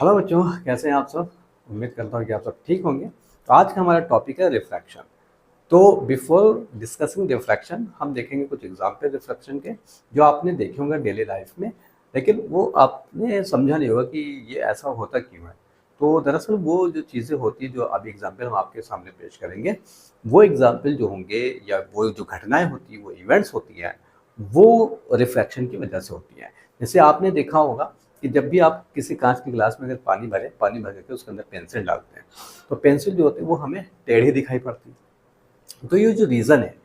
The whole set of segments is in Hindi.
हेलो बच्चों, कैसे हैं आप सब। उम्मीद करता हूँ कि आप सब ठीक होंगे। तो आज का हमारा टॉपिक है रिफ्रैक्शन। तो बिफोर डिस्कसिंग रिफ्रैक्शन हम देखेंगे कुछ एग्जाम्पल रिफ्रैक्शन के जो आपने देखे होंगे डेली लाइफ में, लेकिन वो आपने समझा नहीं होगा कि ये ऐसा होता क्यों है। तो दरअसल वो जो चीज़ें होती हैं जो अभी एग्जाम्पल हम आपके सामने पेश करेंगे, वो एग्जाम्पल जो होंगे या वो जो घटनाएं होती हैं, वो इवेंट्स होती हैं, वो रिफ्रैक्शन की वजह से होती हैं। जैसे आपने देखा होगा कि जब भी आप किसी कांच की गिलास में अगर पानी भर करके उसके अंदर पेंसिल डालते हैं, तो पेंसिल जो होती है वो हमें टेढ़ी दिखाई पड़ती है। तो ये जो रीज़न है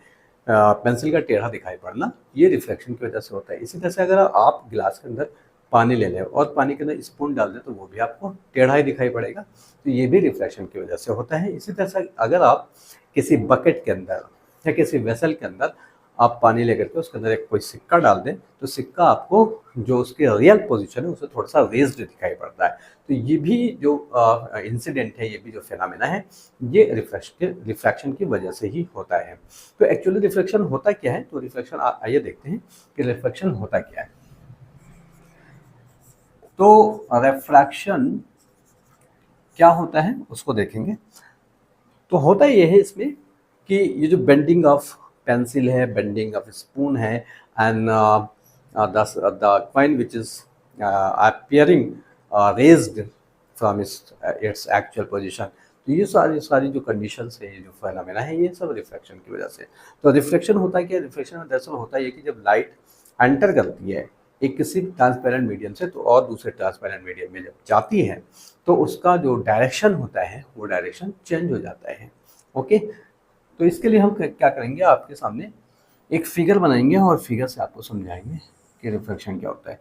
पेंसिल का टेढ़ा दिखाई पड़ना, ये रिफ्लेक्शन की वजह से होता है। इसी तरह से अगर आप गिलास के अंदर पानी ले लें और पानी के अंदर स्पून डाल दें, तो वो भी आपको टेढ़ा ही दिखाई पड़ेगा। तो ये भी रिफ्लेक्शन की वजह से होता है। इसी तरह से अगर आप किसी बकेट के अंदर या किसी वेसल के अंदर आप पानी लेकर के उसके अंदर एक कोई सिक्का डाल दें, तो सिक्का आपको जो उसके रियल पोजीशन है उससे थोड़ा सा रेज्ड दिखाई पड़ता है। तो ये भी जो इंसिडेंट है, ये भी जो फिनोमेना है, ये रिफ्रैक्शन की वजह से ही होता है। तो एक्चुअली रिफ्लेक्शन होता क्या है, तो रिफ्लेक्शन आइए देखते हैं कि रिफ्लेक्शन होता क्या है। तो रिफ्रैक्शन क्या होता है उसको देखेंगे। तो होता ये है इसमें कि ये जो बेंडिंग ऑफ पेंसिल है, बेंडिंग ऑफ स्पून है, and the coin which is appearing raised from its actual position। तो ये सारी जो कंडीशंस है, ये जो फेनोमेना है, ये सब रिफ्लेक्शन की वजह से। तो रिफ्लेक्शन होता है क्या, रिफ्लेक्शन में दरअसल होता है कि जब लाइट एंटर करती है एक किसी ट्रांसपेरेंट मीडियम से तो और दूसरे ट्रांसपेरेंट मीडियम में जब जाती है, तो उसका जो डायरेक्शन होता है वो डायरेक्शन चेंज हो जाता है। ओके, तो इसके लिए हम क्या करेंगे, आपके सामने एक फिगर बनाएंगे और फिगर से आपको समझाएंगे कि रिफ्लेक्शन क्या होता है।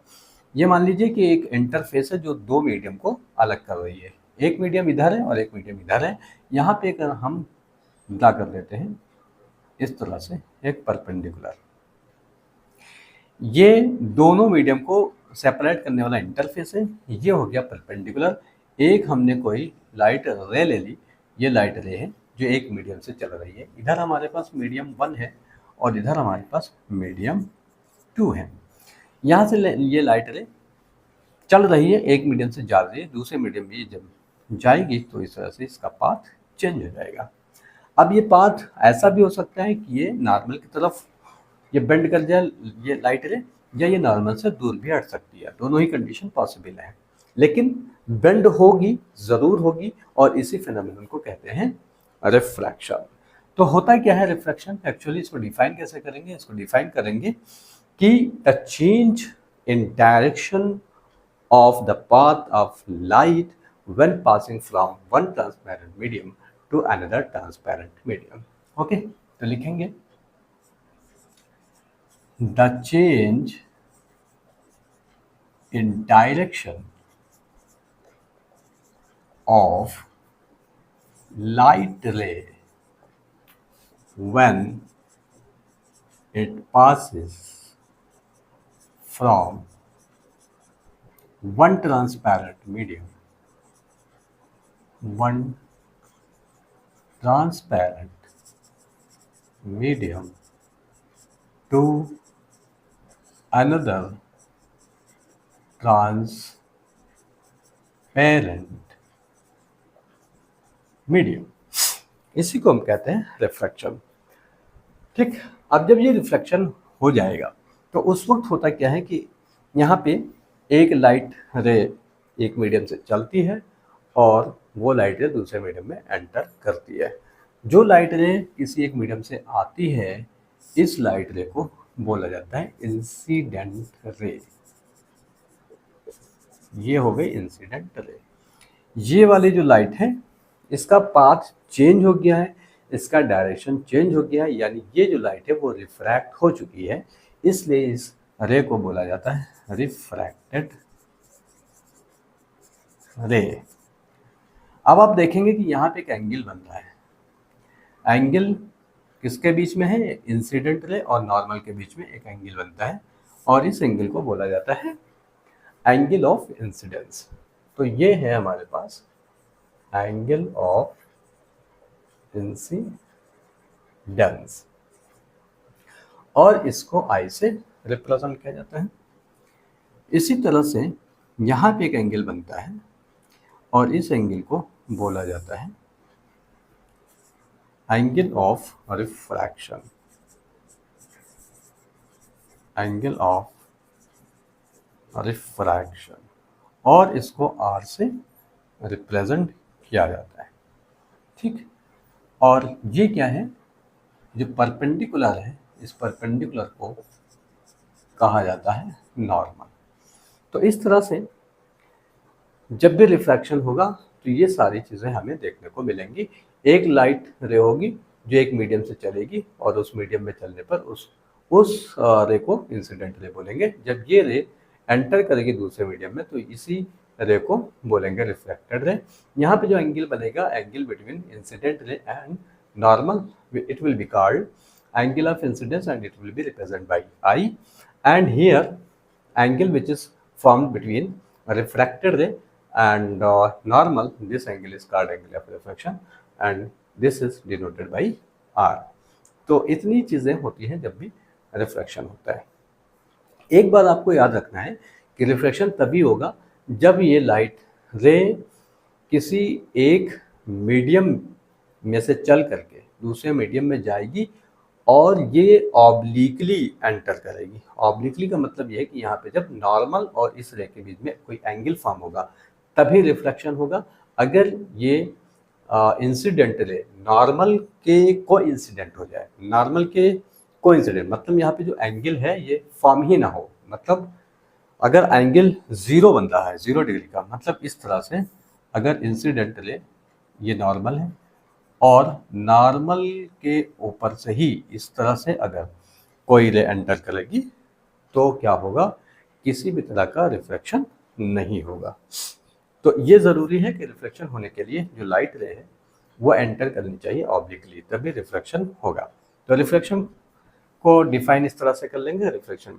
ये मान लीजिए कि एक इंटरफेस है जो दो मीडियम को अलग कर रही है। एक मीडियम इधर है और एक मीडियम इधर है। यहाँ पे अगर हम ड्रा कर लेते हैं इस तरह से एक परपेंडिकुलर, ये दोनों मीडियम को सेपरेट करने वाला इंटरफेस है। ये हो गया परपेंडिकुलर। एक हमने कोई लाइट रे ले ली, ये लाइट रे है जो एक मीडियम से चल रही है। इधर हमारे पास मीडियम 1 है और इधर हमारे पास मीडियम 2 है। यहाँ से ये लाइट रे चल रही है, एक मीडियम से जा रही है, दूसरे मीडियम में जब जाएगी तो इस तरह से इसका पाथ चेंज हो जाएगा। अब ये पाथ ऐसा भी हो सकता है कि ये नॉर्मल की तरफ ये बेंड कर जाए ये लाइट रे, या ये नॉर्मल से दूर भी हट सकती है। दोनों ही कंडीशन पॉसिबल है, लेकिन बेंड होगी, ज़रूर होगी, और इसी फिनोमेनन को कहते हैं रिफ्रैक्शन। तो होता क्या है रिफ्रैक्शन, एक्चुअली इसको डिफाइन कैसे करेंगे, इसको डिफाइन करेंगे कि the change in direction of the path of light when passing from one transparent medium to another transparent medium। Okay, तो लिखेंगे the change in direction of light ray when it passes from one transparent medium to another transparent medium, इसी को हम कहते हैं रिफ्रैक्शन। ठीक, अब जब ये रिफ्लेक्शन हो जाएगा तो उस वक्त होता क्या है कि यहाँ पे एक लाइट रे एक मीडियम से चलती है और वो लाइट रे दूसरे मीडियम में एंटर करती है। जो लाइट रे किसी एक मीडियम से आती है, इस लाइट रे को बोला जाता है इंसिडेंट रे। ये हो गई इंसिडेंट रे। ये वाली जो लाइट है इसका पाथ चेंज हो गया है, इसका डायरेक्शन चेंज हो गया है, यानी ये जो लाइट है वो रिफ्रैक्ट हो चुकी है, इसलिए इस रे को बोला जाता है रिफ्रैक्टेड रे। अब आप देखेंगे कि यहाँ पे एक एंगल बन रहा है। एंगल किसके बीच में है, इंसिडेंट रे और नॉर्मल के बीच में एक एंगल बनता है, और इस एंगल को बोला जाता है एंगल ऑफ इंसिडेंस। तो ये है हमारे पास एंगल ऑफ इंसिडेंस, और इसको आई से रिप्रेजेंट किया जाता है। इसी तरह से यहाँ पे एक एंगल बनता है, और इस एंगल को बोला जाता है angle of refraction, angle of refraction, और इसको R से रिप्रेजेंट किया जाता है। ठीक, और ये क्या है, जो परपेंडिकुलर है, इस परपेंडिकुलर को कहा जाता है नॉर्मल। तो इस तरह से जब भी रिफ्रैक्शन होगा तो ये सारी चीज़ें हमें देखने को मिलेंगी। एक लाइट रे होगी जो एक मीडियम से चलेगी और उस मीडियम में चलने पर उस रे को इंसिडेंट रे बोलेंगे। जब ये रे एंटर करेगी दूसरे मीडियम में तो इसी रे को बोलेंगे रिफ्लेक्टेड रे। यहाँ पे जो एंगल बनेगा, angle between incident ray and normal, it will be called angle of incidence and it will be represented by I. And here angle which is formed between a refracted ray and normal, this angle is called angle of refraction and this is denoted by R. तो इतनी चीज़ें होती हैं जब भी रिफ्रैक्शन होता है। एक बात आपको याद रखना है कि रिफ्रैक्शन तभी होगा जब ये लाइट रे किसी एक मीडियम में से चल करके दूसरे मीडियम में जाएगी और ये ऑब्लिकली एंटर करेगी। ऑब्लिकली का मतलब ये है कि यहाँ पे जब नॉर्मल और इस रे के बीच में कोई एंगल फॉर्म होगा तभी रिफ्लेक्शन होगा। अगर ये इंसिडेंट रे नॉर्मल के कोइंसिडेंट हो जाए, नॉर्मल के कोइंसिडेंट मतलब यहाँ पे जो एंगल है ये फॉर्म ही ना हो, मतलब अगर एंगल 0 बन रहा है 0 डिग्री का, मतलब इस तरह से अगर इंसिडेंट रे ये नॉर्मल है और नॉर्मल के ऊपर से ही इस तरह से अगर कोई रे एंटर करेगी तो क्या होगा, किसी भी तरह का रिफ्लेक्शन नहीं होगा। तो ये ज़रूरी है कि रिफ्लेक्शन होने के लिए जो लाइट रे है वो एंटर करनी चाहिए ऑब्लिकली, तभी रिफ्लेक्शन होगा। तो रिफ्लेक्शन को डिफाइन इस तरह से कर लेंगे, रिफ्लेक्शन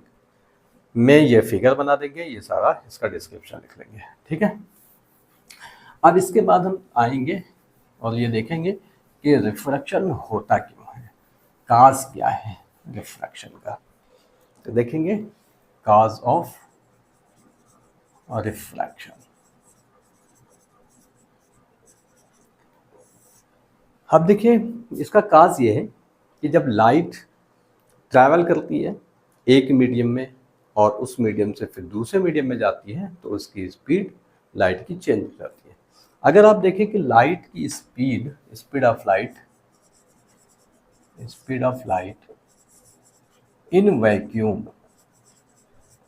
में ये फिगर बना देंगे, ये सारा इसका डिस्क्रिप्शन लिख लेंगे। ठीक है, अब इसके बाद हम आएंगे और ये देखेंगे कि रिफ्रैक्शन होता क्यों है, काज क्या है रिफ्रैक्शन का। तो देखेंगे काज ऑफ रिफ्रैक्शन। अब देखिए इसका काज ये है कि जब लाइट ट्रैवल करती है एक मीडियम में और उस मीडियम से फिर दूसरे मीडियम में जाती है तो उसकी स्पीड लाइट की चेंज हो जाती है। अगर आप देखें कि लाइट की speed, speed of light in vacuum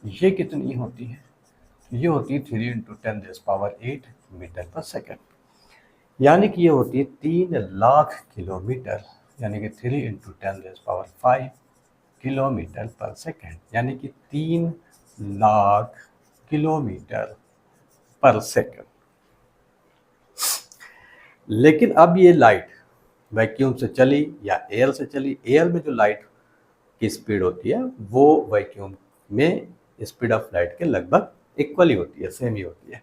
ये कितनी होती है, ये होती है 3 × 10⁸ मीटर पर सेकेंड, यानी कि ये होती है 3 लाख किलोमीटर, यानी कि 3 × 10⁵ किलोमीटर पर सेकेंड, यानी कि 3 लाख किलोमीटर पर सेकेंड। लेकिन अब ये लाइट वैक्यूम से चली या एयर से चली, एयर में जो लाइट की स्पीड होती है वो वैक्यूम में स्पीड ऑफ लाइट के लगभग इक्वली होती है, सेम ही होती है।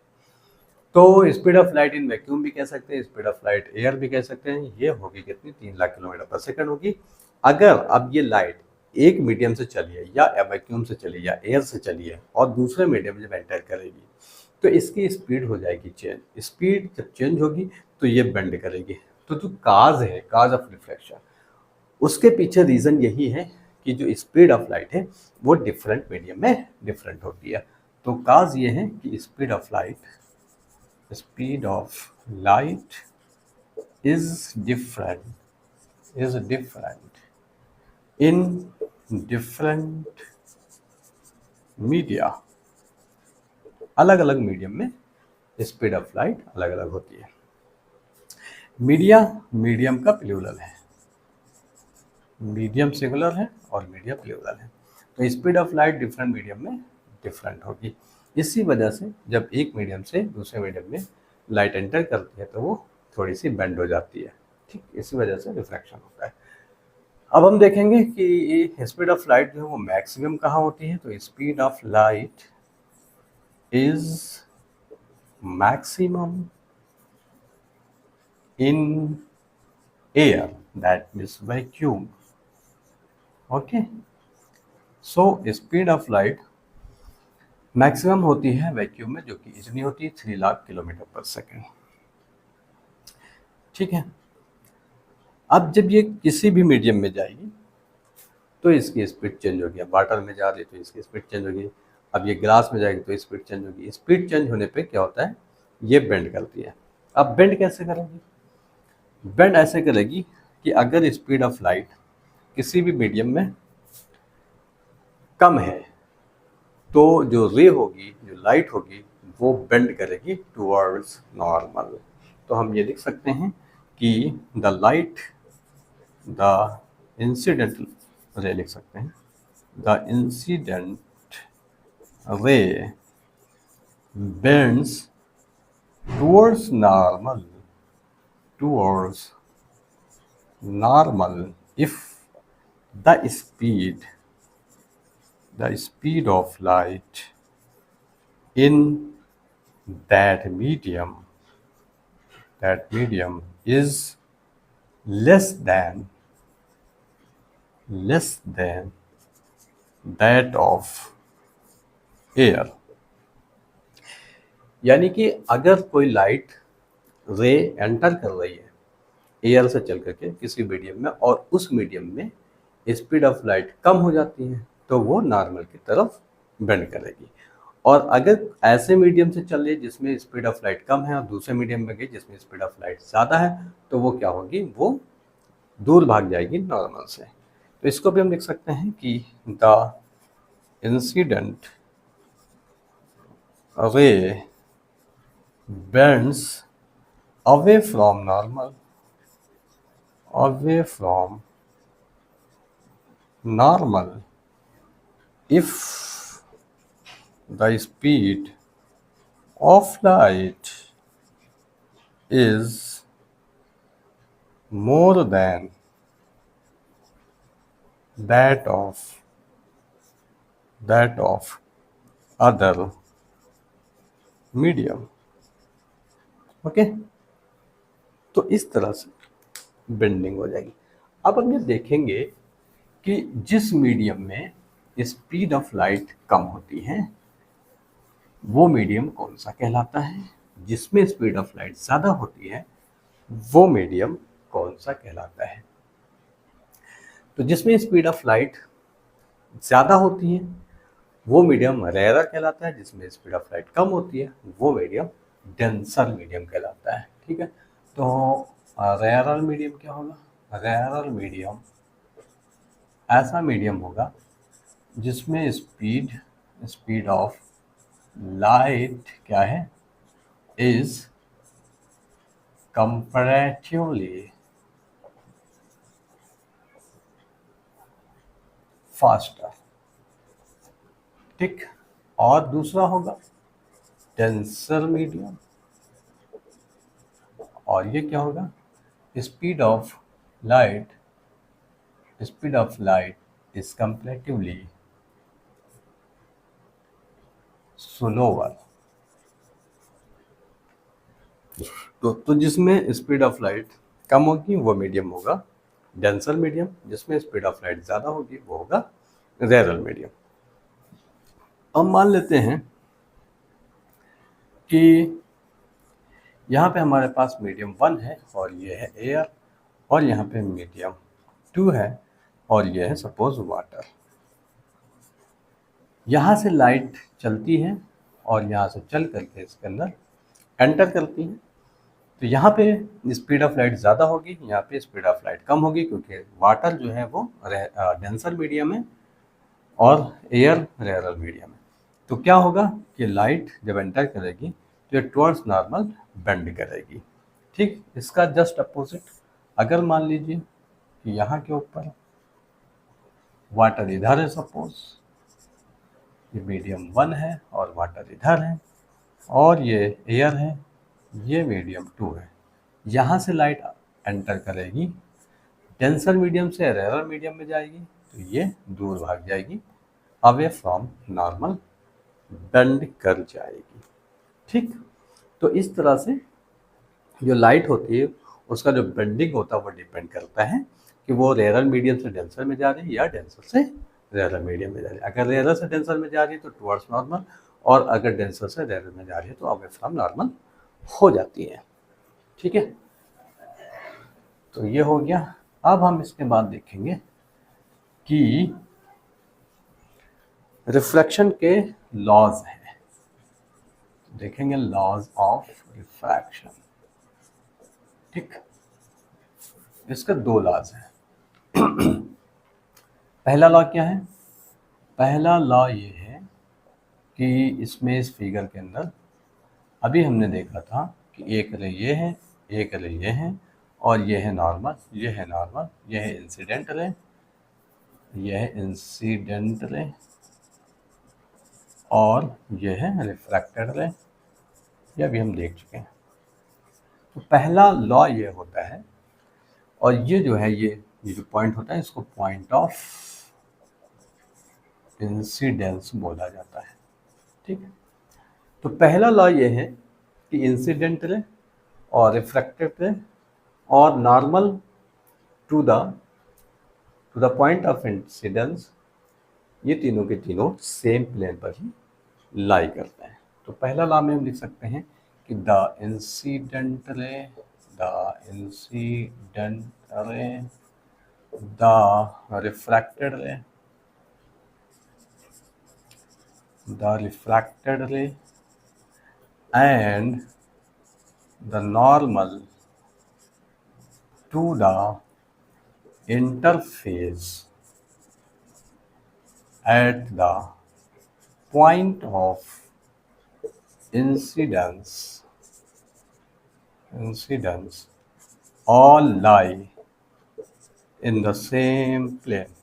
तो speed of light in vacuum भी कह सकते हैं, स्पीड ऑफ लाइट एयर भी कह सकते हैं। ये होगी कितनी, 3 लाख किलोमीटर पर सेकंड होगी। अगर अब ये लाइट एक मीडियम से चली है या वैक्यूम से चली या एयर से चली है और दूसरे मीडियम में जब एंटर करेगी तो इसकी स्पीड हो जाएगी चेंज। स्पीड जब चेंज होगी तो ये बेंड करेगी। तो जो काज है, काज ऑफ रिफ्लेक्शन, उसके पीछे रीज़न यही है कि जो स्पीड ऑफ लाइट है वो डिफरेंट मीडियम में डिफरेंट होती है। तो काज ये है कि speed of light is different in different media. अलग अलग मीडियम में स्पीड ऑफ लाइट अलग अलग होती है। मीडियम का प्लूरल है, मीडियम सिंगुलर है और मीडिया प्लूरल है। तो speed of light different medium में डिफरेंट होगी। इसी वजह से जब एक मीडियम से दूसरे मीडियम में लाइट एंटर करती है तो वो थोड़ी सी बेंड हो जाती है। ठीक, इसी वजह से रिफ्रैक्शन होता है। अब हम देखेंगे कि स्पीड ऑफ लाइट जो है वो मैक्सिमम कहाँ होती है। तो speed of light is maximum in air, that means vacuum. Okay, so speed of light maximum होती है वैक्यूम में, जो कि इतनी होती है 3 लाख किलोमीटर पर सेकेंड। ठीक है, अब जब ये किसी भी मीडियम में जाएगी तो इसकी स्पीड चेंज होगी। अब वाटर में जा रही है तो इसकी स्पीड चेंज होगी, अब ये ग्लास में जाएगी तो स्पीड चेंज होगी। स्पीड चेंज होने पे क्या होता है, ये बेंड करती है। अब बेंड कैसे करेगी, बेंड ऐसे करेगी कि अगर स्पीड ऑफ लाइट किसी भी मीडियम में कम है तो जो रे होगी, जो लाइट होगी, वो बेंड करेगी टुवर्ड्स नॉर्मल। तो हम ये लिख सकते हैं कि the light, the incident ray लिख सकते हैं, the incident ray bends towards normal, towards normal if the speed of light in that medium is less than that of air। यानी कि अगर कोई लाइट रे एंटर कर रही है एयर से चल करके किसी मीडियम में, और उस मीडियम में स्पीड ऑफ लाइट कम हो जाती है तो वो नॉर्मल की तरफ बेंड करेगी। और अगर ऐसे मीडियम से चल रही है जिसमें स्पीड ऑफ लाइट कम है और दूसरे मीडियम में गई जिसमें स्पीड ऑफ लाइट ज़्यादा है, तो वो क्या होगी, वो दूर भाग जाएगी नॉर्मल से। तो इसको भी हम लिख सकते हैं कि the incident ray bends away from normal if the speed of light is more than that of other medium। Okay, तो इस तरह से बेंडिंग हो जाएगी। अब हम ये देखेंगे कि जिस मीडियम में स्पीड ऑफ लाइट कम होती है वो मीडियम कौन सा कहलाता है, जिसमें स्पीड ऑफ लाइट ज़्यादा होती है वो मीडियम कौन सा कहलाता है। तो जिसमें स्पीड ऑफ लाइट ज़्यादा होती है वो मीडियम रेयरर कहलाता है, जिसमें स्पीड ऑफ लाइट कम होती है वो मीडियम डेंसर मीडियम कहलाता है। ठीक है, तो रेयरर मीडियम क्या होगा, रेयरर मीडियम ऐसा मीडियम होगा जिसमें स्पीड ऑफ लाइट क्या है, इज कंपैरेटिवली फास्टर। ठीक, और दूसरा होगा डेंसर मीडियम, और ये क्या होगा, speed of light is comparatively slower. तो जिसमें स्पीड ऑफ लाइट कम होगी वो मीडियम होगा डेंसर मीडियम, जिसमें स्पीड ऑफ लाइट ज़्यादा होगी वो होगा रेयरर मीडियम। अब मान लेते हैं कि यहाँ पे हमारे पास मीडियम 1 है और ये है एयर, और यहाँ पे मीडियम 2 है और ये है सपोज वाटर। यहाँ से लाइट चलती है और यहाँ से चल करके इसके अंदर एंटर करती है। तो यहाँ पे स्पीड ऑफ लाइट ज़्यादा होगी, यहाँ पे स्पीड ऑफ लाइट कम होगी, क्योंकि वाटर जो है वो डेंसर मीडियम है और एयर रेयरर मीडियम है। तो क्या होगा कि लाइट जब एंटर करेगी तो ये टुवर्ड्स नॉर्मल बेंड करेगी। ठीक, इसका जस्ट अपोजिट अगर मान लीजिए कि यहाँ के ऊपर वाटर इधर है, सपोज ये मीडियम 1 है और वाटर इधर है, और ये एयर है, ये मीडियम 2 है। यहाँ से लाइट एंटर करेगी, डेंसर मीडियम से रेयरर मीडियम में जाएगी तो ये दूर भाग जाएगी, अवे फ्रॉम नॉर्मल बेंड कर जाएगी। ठीक, तो इस तरह से जो लाइट होती है उसका जो बेंडिंग होता है वो डिपेंड करता है कि वो रेयरर मीडियम से डेंसर में जा रही है या डेंसर से रेयरर मीडियम में जा रही है। अगर रेयरर से डेंसर में जा रही है तो टुवर्ड्स नॉर्मल, और अगर डेंसर से रेयर में जा रही है तो अवे फ्रॉम नॉर्मल हो जाती है। ठीक है, तो ये हो गया। अब हम इसके बाद देखेंगे कि रिफ्लेक्शन के लॉज हैं, देखेंगे लॉज ऑफ रिफ्रैक्शन। ठीक, इसके दो लॉज हैं। पहला लॉ क्या है? पहला लॉ ये है कि इसमें इस फिगर के अंदर अभी हमने देखा था कि एक रे ये है, एक रे ये है, और ये है नॉर्मल, ये है नॉर्मल, ये है इंसिडेंट रे, ये है इंसिडेंट रे, और ये है रिफ्रैक्टेड रे। ये अभी हम देख चुके हैं। तो पहला लॉ ये होता है, और ये जो है ये जो पॉइंट होता है इसको पॉइंट ऑफ इंसिडेंस बोला जाता है। ठीक है, तो पहला लॉ ये है कि इंसिडेंट रे और रिफ्रैक्टेड रे और normal to the point of incidence, ये तीनों के तीनों सेम प्लेन पर ही लाई करते हैं। तो पहला लॉ में हम लिख सकते हैं कि the incident ray, the incident ray, the refracted रे, the refracted ray and the normal to the interface at the point of incidence all lie in the same plane,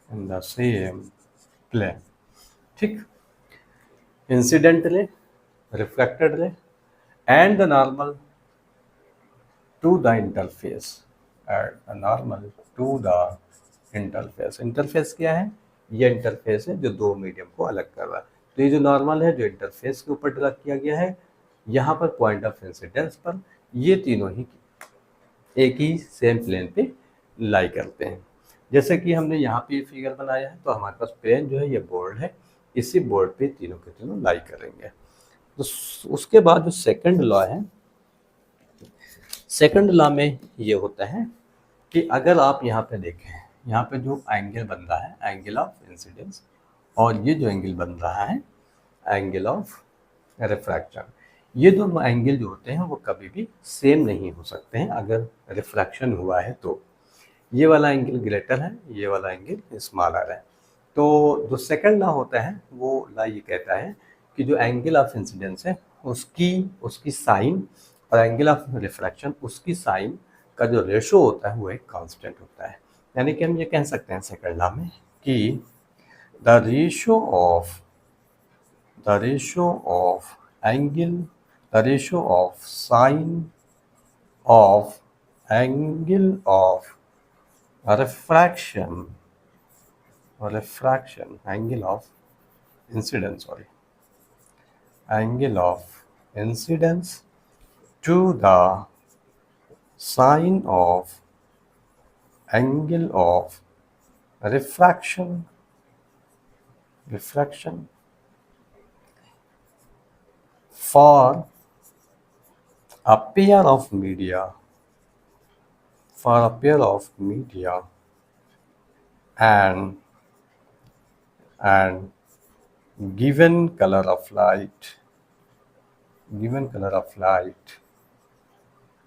in the same plane. ठीक, incident ray, reflected ray and the normal to the interface, at the normal to the interface. Interface क्या है? ये इंटरफेस है जो दो मीडियम को अलग कर रहा है। तो ये जो नॉर्मल है जो इंटरफेस के ऊपर ड्रा किया गया है, यहाँ पर पॉइंट ऑफ इंसिडेंस पर ये तीनों ही एक ही सेम प्लेन पे लाई करते हैं। जैसे कि हमने यहाँ पे फिगर बनाया है, तो हमारे पास पेन जो है ये बोर्ड है, इसी बोर्ड पे तीनों के तीनों लाई करेंगे। तो उसके बाद जो सेकंड लॉ है, सेकंड लॉ में ये होता है कि अगर आप यहाँ पे देखें, यहाँ पे जो एंगल बन रहा है एंगल ऑफ इंसिडेंस, और ये जो एंगल बन रहा है एंगल ऑफ रिफ्रैक्शन, ये दोनों एंगल जो होते हैं वो कभी भी सेम नहीं हो सकते हैं अगर रिफ्रैक्शन हुआ है तो। ये वाला एंगल ग्रेटर है, ये वाला एंगल स्मॉलर है। तो जो सेकंड लॉ होता है वो लॉ ये कहता है कि जो एंगल ऑफ इंसिडेंस है उसकी साइन और एंगल ऑफ रिफ्रैक्शन उसकी साइन का जो रेशो होता है वो एक कांस्टेंट होता है। यानी कि हम ये कह सकते हैं सेकंड लॉ में कि the ratio of angle, the ratio of sine of angle of refraction, angle of incidence, angle of incidence to the sine of angle of refraction for a pair of media, and given color of light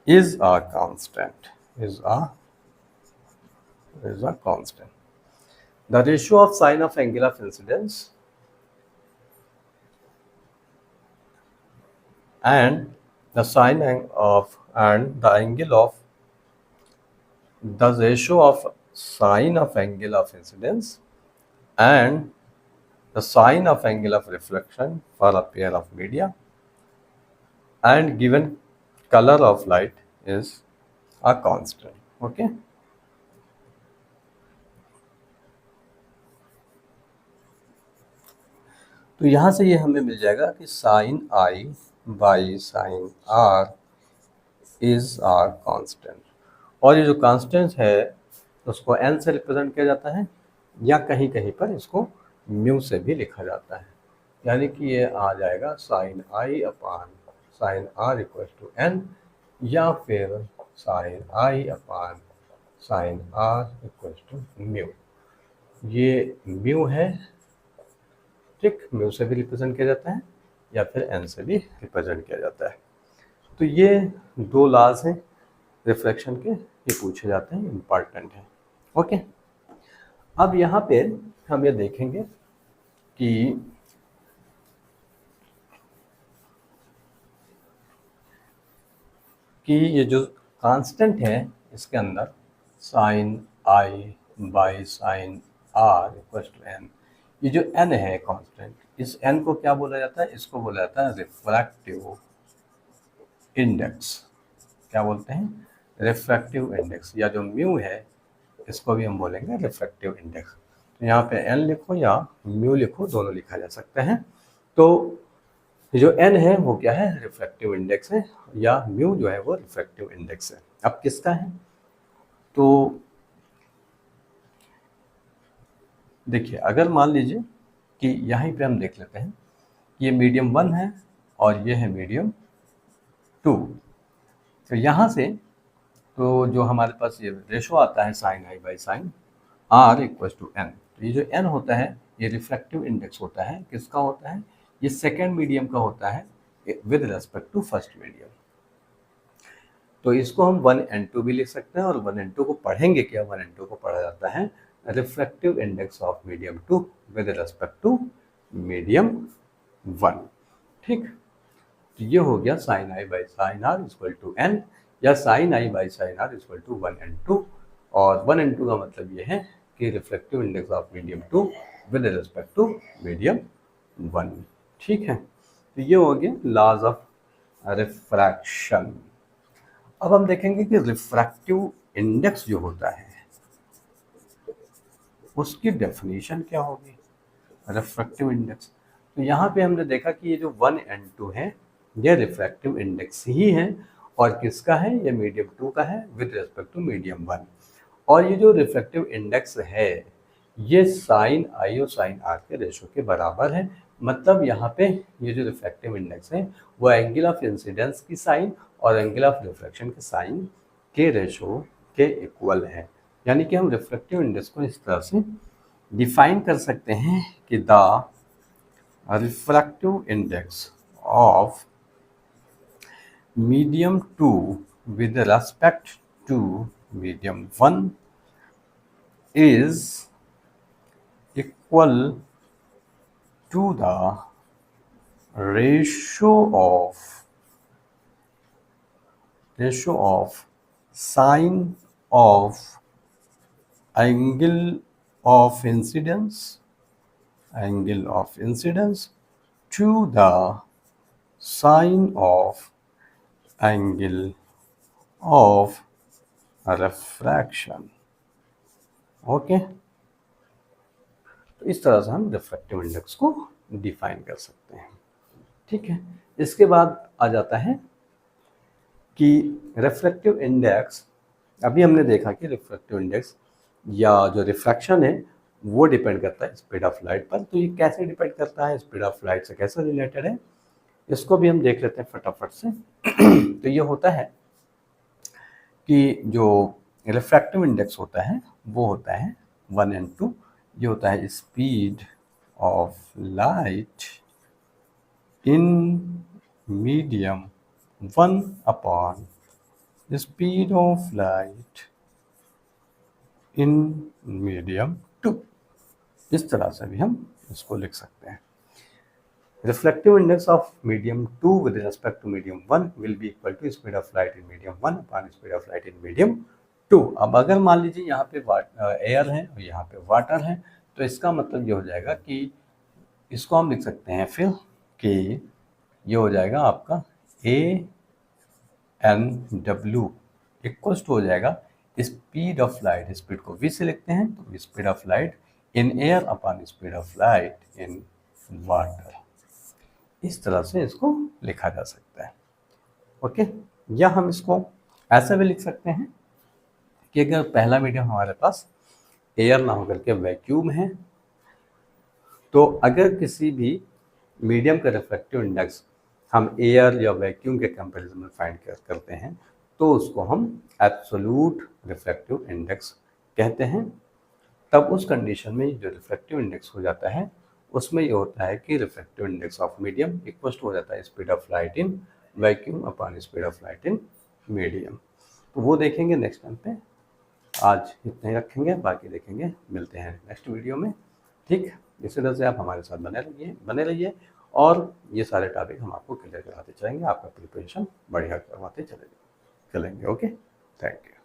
is a constant, The ratio of sine of angle of incidence and the sine of and the angle of the ratio of sine of angle of incidence and the sine of angle of reflection for a pair of media and given color of light is a constant. Okay. तो यहाँ से ये हमें मिल जाएगा कि sine I by sine r is are constant, और ये जो कांस्टेंट है उसको एन से रिप्रेजेंट किया जाता है या कहीं कहीं पर इसको म्यू से भी लिखा जाता है। यानी कि ये आ जाएगा sine i upon sine are equal to N, या फिर sine i upon sine are equal to mu. ये म्यू है, ठीक, म्यू से भी रिप्रेजेंट किया जाता है या फिर एन से भी रिप्रेजेंट किया जाता है। तो ये दो लॉज हैं रिफ्लेक्शन के, ये पूछे जाते हैं, इम्पॉर्टेंट है। ओके, अब यहाँ पे हम ये देखेंगे कि ये जो कांस्टेंट है इसके अंदर sine I by sine are equal to n, ये जो एन है कांस्टेंट, इस एन को क्या बोला जाता है? इसको बोला जाता है रिफ्रैक्टिव इंडेक्स। क्या बोलते हैं? रिफ्रैक्टिव इंडेक्स, या जो म्यू है इसको भी हम बोलेंगे रिफ्रैक्टिव इंडेक्स। तो यहाँ पे एन लिखो या म्यू लिखो, दोनों लिखा जा सकता है। तो जो एन है वो क्या है? रिफ्रैक्टिव इंडेक्स है, या म्यू जो है वो रिफ्रैक्टिव इंडेक्स है। अब किसका है? तो देखिए, अगर मान लीजिए कि यहीं पे हम देख लेते हैं, ये मीडियम 1 है और ये है मीडियम 2। तो यहाँ से तो जो हमारे पास ये रेशो आता है sine I by sine are equal to n, तो ये जो एन होता है ये रिफ्रैक्टिव इंडेक्स होता है। किसका होता है? ये सेकेंड मीडियम का होता है with respect to first medium. तो इसको हम 1n2 भी लिख सकते हैं, और 1n2 को पढ़ेंगे क्या? 1n2 को पढ़ा जाता है refractive index of medium 2 with respect to medium 1। ठीक, तो ये हो गया sine I by sine are equal to N, या sine I by sine are equal to 1n2। और 1n2 का मतलब ये है कि reflective index of medium 2 with respect to medium 1। ठीक है, तो ये हो गया लॉज ऑफ रिफ्रैक्शन। अब हम देखेंगे कि रिफ्रैक्टिव इंडेक्स जो होता है उसकी डेफिनेशन क्या होगी। रिफ्रैक्टिव इंडेक्स, तो यहाँ पे हमने देखा कि ये जो 1n2 है ये रिफ्रैक्टिव इंडेक्स ही है, और किसका है? ये मीडियम 2 का है विद रिस्पेक्ट टू मीडियम 1। और ये जो रिफ्रैक्टिव इंडेक्स है ये साइन आई और साइन आर के रेशो के बराबर है। मतलब यहाँ पे ये जो रिफ्रैक्टिव इंडेक्स है वो एंगल ऑफ इंसिडेंस की साइन और एंगल ऑफ रिफ्लेक्शन के साइन के रेशो के इक्वल है। यानी कि हम रिफ्रैक्टिव इंडेक्स को इस तरह से डिफाइन कर सकते हैं कि the refractive index of medium 2 with respect to medium 1 is equal to the ratio of sine of angle of incidence to the sine of angle of refraction। Okay, तो इस तरह से हम रिफ्रैक्टिव इंडेक्स को डिफाइन कर सकते हैं। ठीक है, इसके बाद आ जाता है कि रिफ्रैक्टिव इंडेक्स, अभी हमने देखा कि रिफ्रैक्टिव इंडेक्स या जो रिफ्रैक्शन है वो डिपेंड करता है स्पीड ऑफ लाइट पर। तो ये कैसे डिपेंड करता है, स्पीड ऑफ लाइट से कैसे रिलेटेड है, इसको भी हम देख लेते हैं फटाफट से। तो ये होता है कि जो रिफ्रैक्टिव इंडेक्स होता है वो होता है 1n2। ये होता है speed of light in medium 1 upon speed of light in medium 2। इस तरह से भी हम इसको लिख सकते हैं। Reflective index of medium 2 with respect to medium 1 will be equal to speed of light in medium 1 upon speed of light in medium 2। अब अगर मान लीजिए यहाँ पे एयर है और यहाँ पे वाटर है, तो इसका मतलब ये हो जाएगा कि इसको हम लिख सकते हैं फिर कि ये हो जाएगा आपका ANW इक्वल्स टू हो जाएगा स्पीड ऑफ लाइट, स्पीड को v से लिखते हैं तो speed of light in air upon speed of light in water. इस तरह से इसको लिखा जा सकता है। ओके, या हम इसको ऐसा भी लिख सकते हैं कि अगर पहला मीडियम हमारे पास एयर ना होकर के वैक्यूम है, तो अगर किसी भी मीडियम का रिफ्रैक्टिव इंडेक्स हम एयर या वैक्यूम के कंपैरिजन में फाइंड करते हैं तो उसको हम एब्सोल्यूट रिफ्रैक्टिव इंडेक्स कहते हैं। तब उस कंडीशन में जो रिफ्रैक्टिव इंडेक्स हो जाता है उसमें ये होता है कि refractive index of medium equal to हो जाता है speed of light in vacuum upon speed of light in medium. तो वो देखेंगे नेक्स्ट टाइम पे। आज इतना ही रखेंगे, बाकी देखेंगे, मिलते हैं नेक्स्ट वीडियो में। ठीक, इसी तरह से आप हमारे साथ बने रहिए और ये सारे टॉपिक हम आपको क्लियर कराते चलेंगे, आपका प्रिपरेशन बढ़िया करवाते चलेंगे। Okay, thank you.